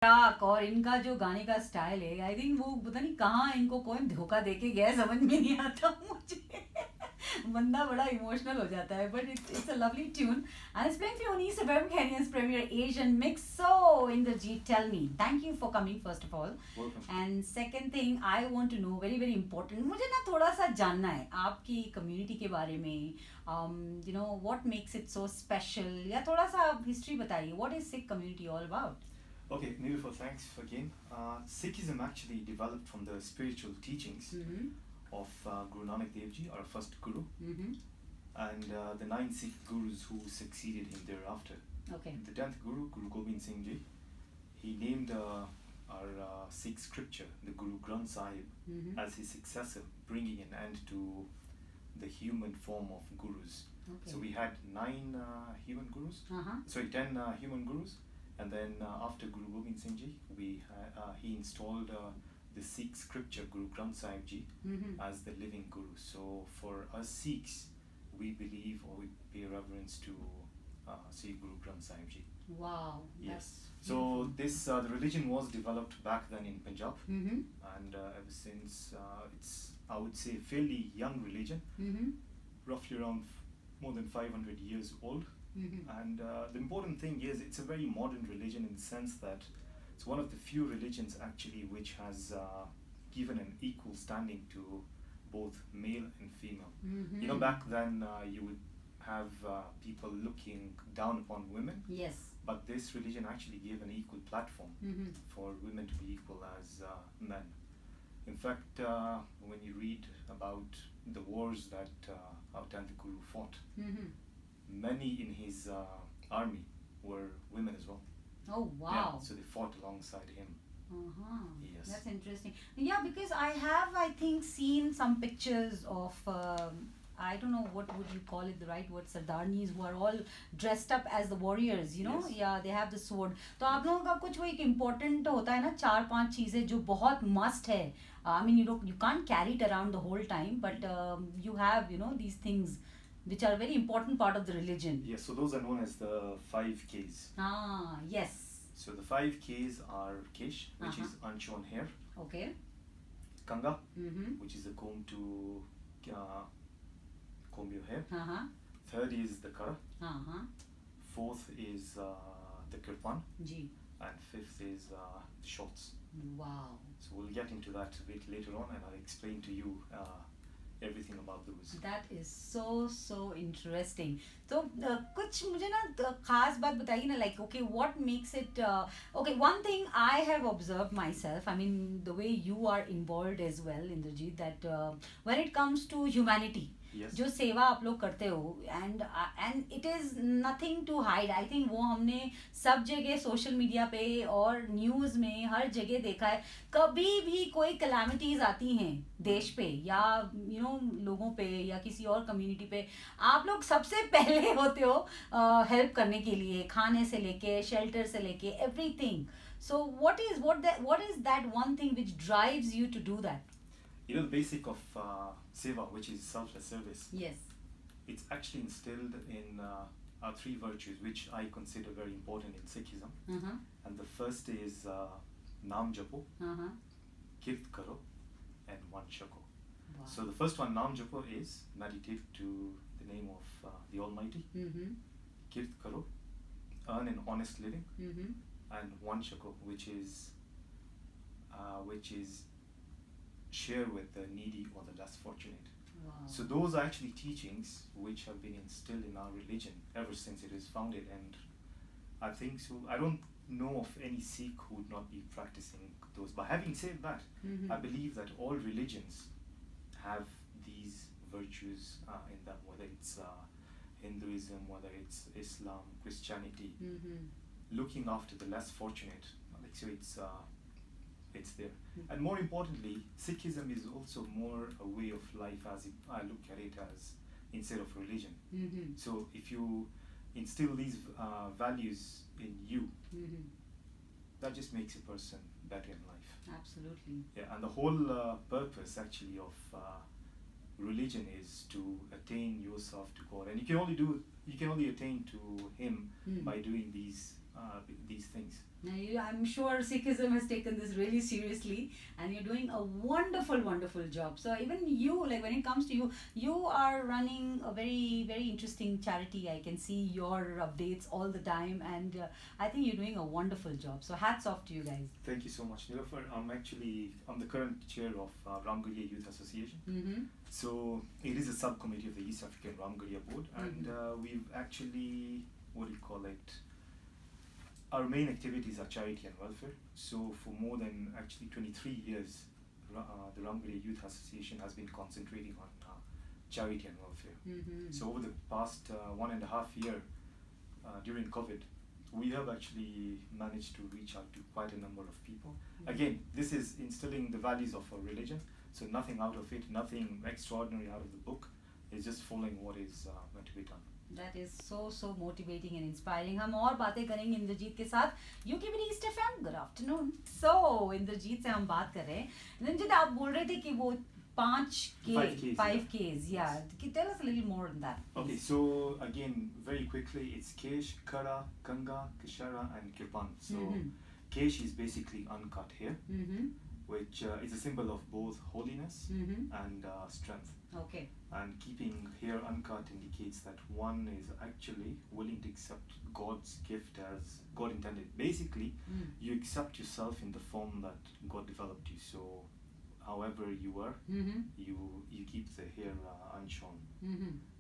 Track और इनका जो गाने का स्टाइल है, आई थिंक वो पता नहीं कहाँ इनको कोई धोखा दे के गया, समझ में नहीं आता मुझे। बंदा बड़ा इमोशनल हो जाता है, but it's a lovely tune and it's playing for your niece Suburban Kenyans premier Asian mix. So Inderjit, tell me, thank you for coming first of all. Welcome. And second thing I want to know, very very important, मुझे ना थोड़ा सा जानना है आपकी community के बारे में. You know, what makes it so special, या थोड़ा सा हिस्ट्री बताइए. What is Sikh community all about? Okay, Nilofer, thanks again. Sikhism actually developed from the spiritual teachings of Guru Nanak Dev Ji, our first Guru, and the 9 Sikh Gurus who succeeded him thereafter. Okay. The 10th Guru, Guru Gobind Singh Ji, he named our Sikh scripture, the Guru Granth Sahib, as his successor, bringing an end to the human form of Gurus. Okay. So we had 9 human Gurus, 10 human Gurus. And then after Guru Gobind Singh Ji, he installed the Sikh scripture Guru Granth Sahib Ji as the living Guru. So for us Sikhs, we believe or we pay reverence to Sikh Guru Granth Sahib Ji. Wow. Yes. So this the religion was developed back then in Punjab, and ever since it's, I would say, fairly young religion, roughly around more than 500 years old. And the important thing is it's a very modern religion in the sense that it's one of the few religions actually which has given an equal standing to both male and female. You know, back then you would have people looking down upon women. Yes. But this religion actually gave an equal platform for women to be equal as men. In fact, when you read about the wars that our 10th Guru fought, many in his army were women as well. Oh wow. Yeah, so they fought alongside him. Yes. That's interesting. Yeah, because I have, I think, seen some pictures of I don't know what would you call it, the right word, Sardarnis, who are all dressed up as the warriors, you know. Yes. Yeah, they have the sword. तो आप लोगों का कुछ वो एक important होता है ना, 4-5 चीजें जो बहुत must है. I mean, you can't carry it around the whole time, but you have, you know, these things which are a very important part of the religion. Yes, so those are known as the 5 Ks. Yes. So the 5 Ks are Kesh, which is unshorn hair. Okay. Kanga, which is a comb to comb your hair. Third is the Kara. Fourth is the Kirpan. Ji. And fifth is shorts. Wow. So we'll get into that a bit later on, and I'll explain to you everything about those. That is so interesting. तो कुछ मुझे ना खास बात बताइए ना, like okay, what makes it okay, one thing I have observed myself, I mean the way you are involved as well, Inderjit, that when it comes to humanity, Yes. जो सेवा आप लोग करते हो, and it is nothing to hide. I think वो हमने सब जगह सोशल मीडिया पे और न्यूज़ में हर जगह देखा है. कभी भी कोई कैलामिटीज आती हैं देश पे या you know लोगों पे या किसी और कम्युनिटी पे, आप लोग सबसे पहले होते हो हेल्प करने के लिए, खाने से लेके शेल्टर से लेके everything. So what is that one thing which drives you to do that? You know, the basic of seva, which is selfless service. Yes. It's actually instilled in our 3 virtues, which I consider very important in Sikhism. And the first is Naam Japo, Kirt Karo, and One Shako. Wow. So the first one, Naam Japo, is meditate to the name of the Almighty. Kirt Karo, earn an honest living. And One Shako, which is share with the needy or the less fortunate. Wow. So those are actually teachings which have been instilled in our religion ever since it is founded, and I think so. I don't know of any Sikh who would not be practicing those. But having said that, I believe that all religions have these virtues in them, whether it's Hinduism, whether it's Islam, Christianity, looking after the less fortunate. Like so, it's there. And more importantly, Sikhism is also more a way of life, as I look at it as, instead of religion. So if you instill these values in you, that just makes a person better in life. Absolutely. Yeah, and the whole purpose actually of religion is to attain yourself to God, and you can only attain to Him by doing these things. I'm sure Sikhism has taken this really seriously, and you're doing a wonderful, wonderful job. So even you, like when it comes to you, you are running a very, very interesting charity. I can see your updates all the time, and I think you're doing a wonderful job. So hats off to you guys. Thank you so much, Nilofer. I'm the current chair of Ramgarhia Youth Association. Mm-hmm. So it is a subcommittee of the East African Ramgarhia Board, and we've actually, what do you call it? Our main activities are charity and welfare. So for more than actually 23 years, the Ramgarhia Youth Association has been concentrating on charity and welfare. Mm-hmm. So over the past 1.5 year, during COVID, we have actually managed to reach out to quite a number of people. Mm-hmm. Again, this is instilling the values of our religion. So nothing out of it, nothing extraordinary out of the book. It's just following what is meant to be done. That is so motivating and inspiring. हम और बातें करेंगे इंद्रजीत के साथ. You keep it East FM. Good afternoon. So Indrajit से हम बात कर रहे हैं. इंद्रजीत आप बोल रहे थे कि वो 5Ks, yeah. Tell us a little more on that. Okay, so again, very quickly, it's Kesh, Kara, Ganga, Kishara, and Kirpan. So Kesh is basically uncut hair, which is a symbol of both holiness and strength. Okay. And keeping hair uncut indicates that one is actually willing to accept God's gift as God intended. Basically, you accept yourself in the form that God developed you. So however you were, you keep the hair unshorn.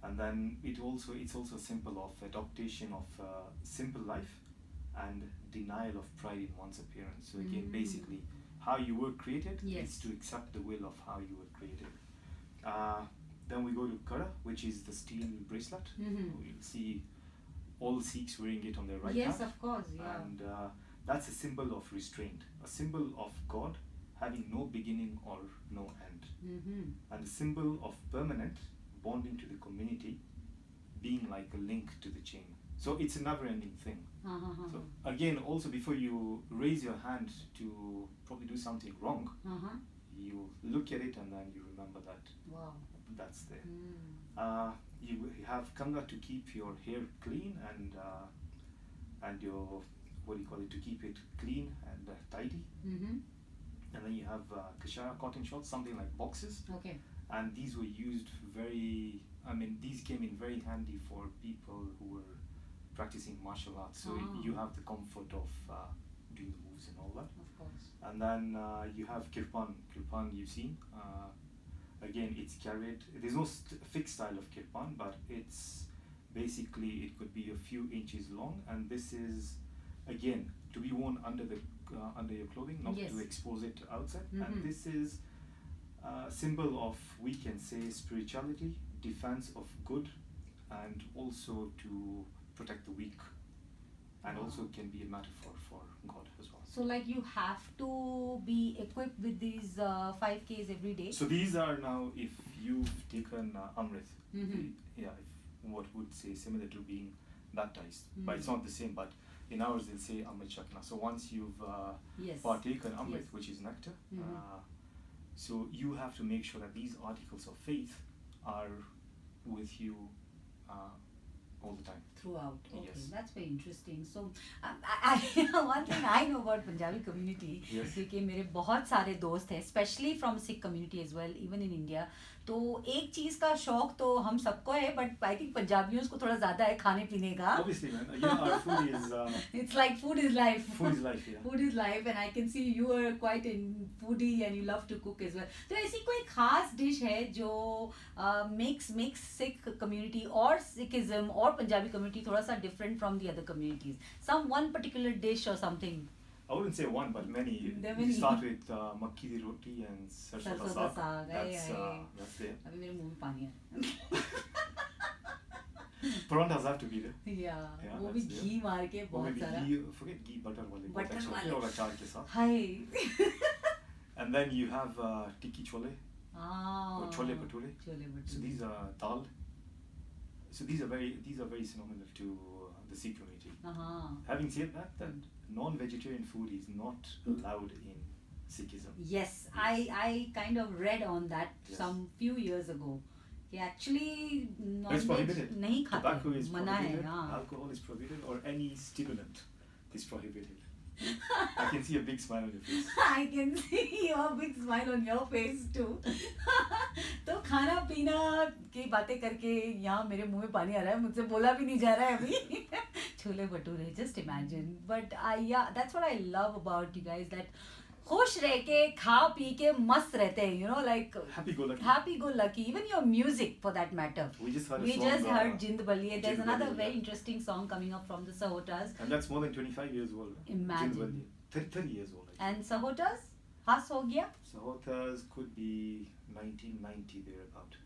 And then it's also a symbol of adaptation of simple life and denial of pride in one's appearance. So again, basically, how you were created is to accept the will of how you were created. Then we go to Kara, which is the steel bracelet. You'll see all Sikhs wearing it on their right hand. Yes, of course, yeah. And that's a symbol of restraint, a symbol of God having no beginning or no end, and a symbol of permanent bonding to the community, being like a link to the chain. So it's a never-ending thing. So again, also before you raise your hand to probably do something wrong, you look at it and then you remember that that's there. You have Kanga to keep your hair clean and your, what do you call it, to keep it clean and tidy. And then you have Kashara cotton shorts, something like boxes. Okay. And these were used these came in very handy for people who were practicing martial arts. So you have the comfort of doing the moves and all that. Of course. And then you have Kirpan. Kirpan you've seen. Again, it's carried. There's no fixed style of Kirpan, but it's basically, it could be a few inches long. And this is, again, to be worn under your clothing, not to expose it outside. And this is a symbol of, we can say, spirituality, defense of good, and also to protect the weak, and also can be a metaphor for God as well. So like you have to be equipped with these 5Ks every day? So these are now, if you've taken Amrit, what would say similar to being baptized, but it's not the same, but in ours they'll say Amrit Chakna. So once you've partaken Amrit, which is nectar, so you have to make sure that these articles of faith are with you all the time. Throughout. Okay, Yes. That's very interesting. So, one thing I know about Punjabi community, क्योंकि मेरे बहुत सारे दोस्त हैं, especially from Sikh community as well, even in India. तो एक चीज का शौक तो हम सबको है, but I think पंजाबियों को थोड़ा ज़्यादा है खाने पीने का. Obviously, man. Our food is. It's like food is life. Food is life, yeah. Food is life, and I can see you are quite a foodie and you love to cook as well. तो ऐसी कोई खास dish है जो makes Sikh community or Sikhism or Punjabi community थोड़ा सा different from the other communities? One particular dish or something? I wouldn't say one, but many. You start with makki di roti and sarson da saag. That's there. अभी मेरे मुंह में पानी है. Paranthas have to be there. Yeah, वो that's भी there. घी मार के Or बहुत maybe सारा. ghee, forget ghee, butter wale. Butter वाले. Or achar ke saath. Hi. And then you have tikki chole Ah. or chole bhature. Chole bhature. So these are dal. So these are very similar to the Sikh community. Having said that non-vegetarian food is not allowed in Sikhism. Yes, I kind of read on that some few years ago. Actually, It's prohibited. नहीं खाते. Tobacco is मना है. prohibited. Alcohol is prohibited, or any stimulant is prohibited. I can see a big smile on your face. I can see your big smile on your face too. तो खाना पीना की बातें करके यहाँ मेरे मुंह में पानी आ रहा है, मुझसे बोला भी नहीं जा रहा है अभी. Chole bhature, just imagine. But yeah, that's what I love about you guys, that खुश रह के खा पी के मस्त रहते हैं, you know, like Happy go lucky. happy go lucky. Even your music for that matter. We just heard a We song. just heard Jind Baliye. There's Jind another Baliye, very yeah. interesting song coming up from the Sahotas. And that's more than 25 years old. Imagine. Jind Baliye. 30 years old. And Sahotas? Has ho gaya? Sahotas could be 1990 thereabout.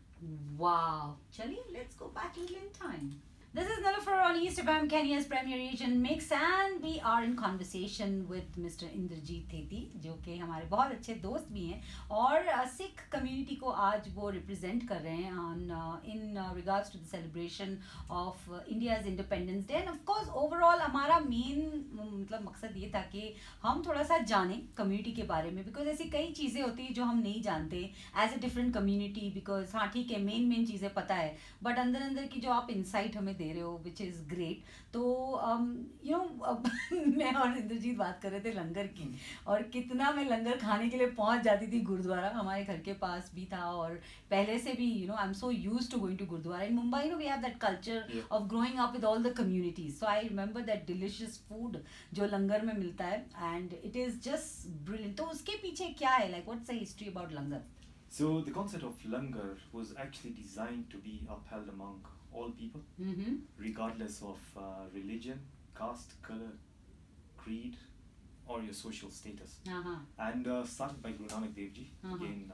Wow. Chaliye, let's go back a little in time. This is Nilofer on East FM, Kenya's premier Asian mix, and we are in conversation with Mr. Inderjit Thethy, जो कि हमारे बहुत अच्छे दोस्त भी हैं और Sikh community को आज वो रिप्रेजेंट कर रहे हैं on in regards to the celebration of India's Independence Day. And of course overall हमारा मेन मतलब मकसद ये था कि हम थोड़ा सा जानें कम्युनिटी के बारे में, बिकॉज ऐसी कई चीज़ें होती हैं जो हम नहीं जानते as a different community. Because हाँ ठीक है, मेन चीज़ें पता है, बट अंदर अंदर की जो आप इंसाइट हमें दे रहे हो विच इज़ ग्रेट. तो यू नो मैं और इंद्रजीत बात कर रहे थे लंगर की, और कितना मैं लंगर खाने के लिए पहुंच जाती थी. गुरुद्वारा हमारे घर के पास भी था और पहले से भी, you know, I am so used to going to gurdwara. In Mumbai no we have that culture of growing up with all the communities. So I remember that delicious food जो लंगर में मिलता है, and it is just brilliant. तो उसके पीछे क्या है, like what's the history about langar? So the concept of langar was actually designed to be upheld among all people, regardless of religion, caste, color, creed, or your social status. And started by Guru Nanak Dev Ji, again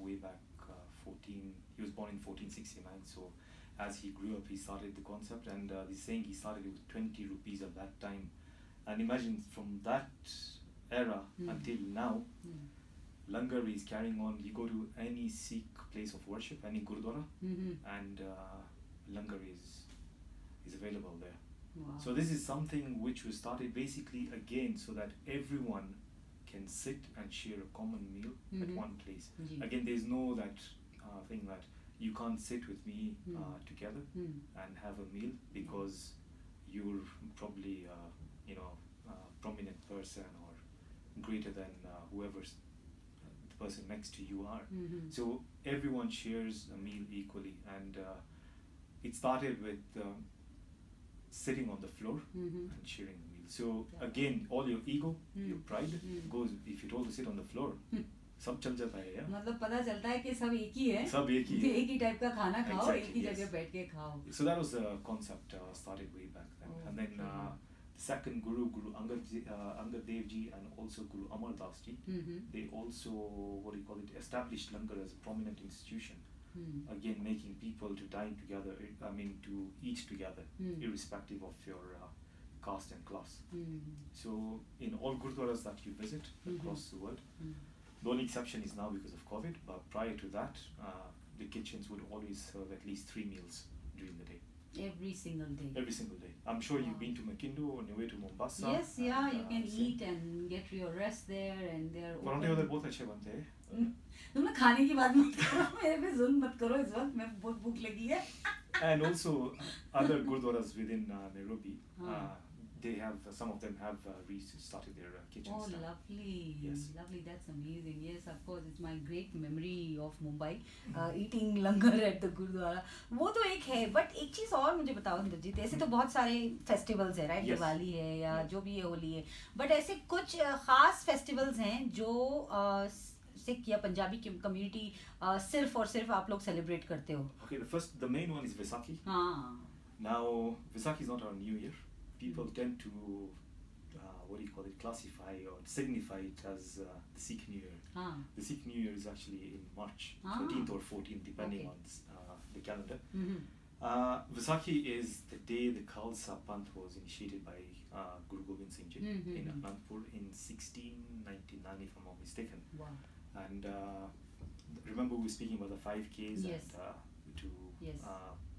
way back 14. He was born in 1469. So as he grew up, he started the concept, and he's saying he started with 20 rupees at that time. And imagine from that era until now. Langar is carrying on. You go to any Sikh place of worship, any gurudwara, and langar is available there. Wow. So this is something which was started basically again so that everyone can sit and share a common meal at one place. Again, there is no that thing that you can't sit with me together and have a meal because you're probably prominent person or greater than whoever's person next to you are. So everyone shares a meal equally, and it started with sitting on the floor and sharing a meal. So again, all your ego, your pride goes. If you're told to sit on the floor, सब चल जाता है यार. मतलब पता चलता है कि सब एक ही है. सब एक ही है. एक ही टाइप का खाना खाओ, Exactly, एक ही yes. जगह बैठ के खाओ. So that was the concept started way back then. Oh, And then the second Guru Angad Dev Ji, and also Guru Amar Das Ji, they also, what do you call it, established langar as a prominent institution. Again, making people to dine together, to eat together, irrespective of your caste and class. So in all gurudwaras that you visit across the world, the only exception is now because of COVID, but prior to that, the kitchens would always serve at least 3 meals during the day. Every single day. Every single day. I'm sure you've been to Makindo on your way to Mombasa. Yes, yeah, and, you can same. eat and get your rest there, and they're पराठे open. उधर बहुत अच्छे बनते हैं. तुम ना खाने की बात मत करो, मेरे पे जुल्म मत करो इस वक्त, मैं बहुत भूख लगी है. And also other gurudwaras within Nairobi, they have, some of them have restarted their kitchens. Oh, now. lovely. Yes. Lovely, that's amazing. Yes, of course, it's my great memory of Mumbai, eating langar at the Gurudwara. वो तो एक है, but एक चीज़ और मुझे बताओ इंद्रजीत, ऐसे तो बहुत सारे festivals हैं, right? Yes. दिवाली है या जो भी है, होली है, but ऐसे कुछ खास festivals हैं जो सिख या पंजाबी कम्युनिटी सिर्फ और सिर्फ आप लोग सेलिब्रेट करते हो. Okay, the main one is Vaisakhi. हाँ. Now, Vaisakhi is not our new year. People tend to, classify or signify it as the Sikh New Year. The Sikh New Year is actually in March, 13th or 14th, depending on the calendar. Vaisakhi is the day the Khalsa Panth was initiated by Guru Gobind Singh Ji in Anandpur in 1699, if I'm not mistaken. Wow. And remember we were speaking about the 5Ks Yes. and to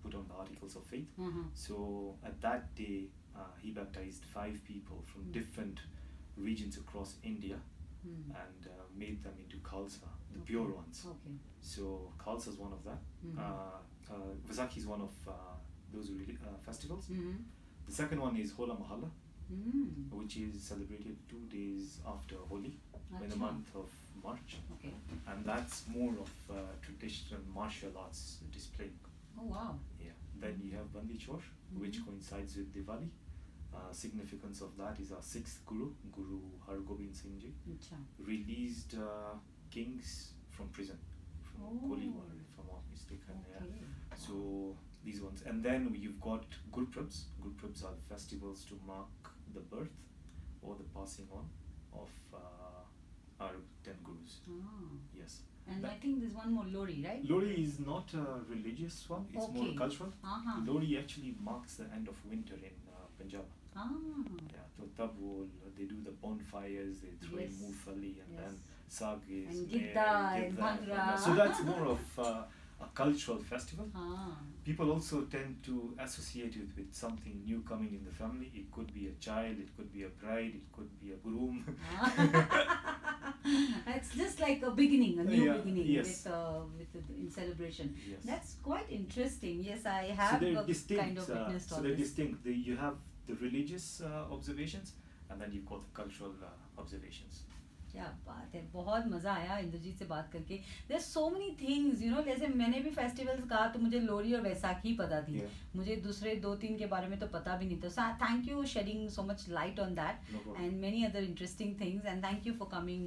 put on the articles of faith. So at that day, he baptized 5 people from different regions across India and made them into Khalsa, the pure ones. Okay. So Khalsa is one of that. Vaisakhi is one of those festivals. The second one is Hola Mahalla, which is celebrated 2 days after Holi in the Acha. month of March, Okay. and that's more of traditional martial arts display. Oh wow. Yeah. Then you have Bandi Chor, which Mhm. coincides with Diwali. Significance of that is our sixth Guru, Guru Har Gobind Singh Ji, Acha. released kings from prison, from Oh. Koliwar, if I'm not mistaken. Okay. Yeah. So these ones, and then you've got Gurpurabs. Gurpurabs are festivals to mark the birth or the passing on of our 10 gurus. Ah. Yes. And I That- think there's one more Lori, right? Lori is not a religious one; it's more Okay. cultural. Uh-huh. Lori actually marks the end of winter in Punjab. Ah. Yeah, so tab they do the bonfires, they throw in Yes. Moongfali, and then Yes. Sag is And there, Gidda and Gidda Bhangra. So that's more of a cultural festival. Ah. People also tend to associate it with something new coming in the family. It could be a child, it could be a bride, it could be a groom. It's just like a beginning, a new Yeah, beginning yes. in celebration. Yes. That's quite interesting. Yes, I So have they're distinct. kind of witnessed So all they're this. distinct. You have the religious observations, and then you've got the cultural observations. क्या बात है, बहुत मज़ा आया इंद्रजीत से बात करके. There's so many things, you know, जैसे मैंने भी festivals कहा तो मुझे लोरी और वैसाखी पता थी. Yeah. मुझे दूसरे 2-3 के बारे में तो पता भी नहीं था. So thank you shedding so much light on that No problem. and many other interesting things, and thank you for coming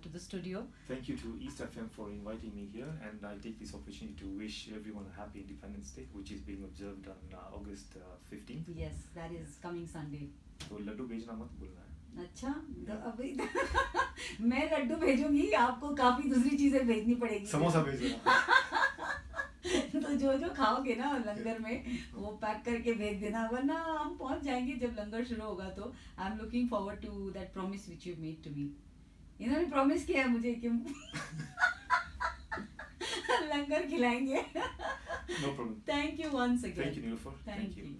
to the studio. Thank you to East FM for inviting me here, and I take this opportunity to wish everyone a happy Independence Day, which is being observed on August 15th. Yes, that is coming Sunday. तो लड्डू भेजना मत भूलना है. अच्छा, तो अभी मैं लड्डू भेजूंगी, आपको काफी दूसरी चीजें भेजनी पड़ेगी. समोसा भेजना. तो जो जो खाओगे ना लंगर में वो पैक करके भेज देना, वरना हम पहुंच जाएंगे जब लंगर शुरू होगा. तो I am looking forward to that promise which you made to me. इन्होंने प्रॉमिस किया है मुझे कि लंगर खिलाएंगे. No problem. Thank you once again. Thank you, Nilofer. Thank you.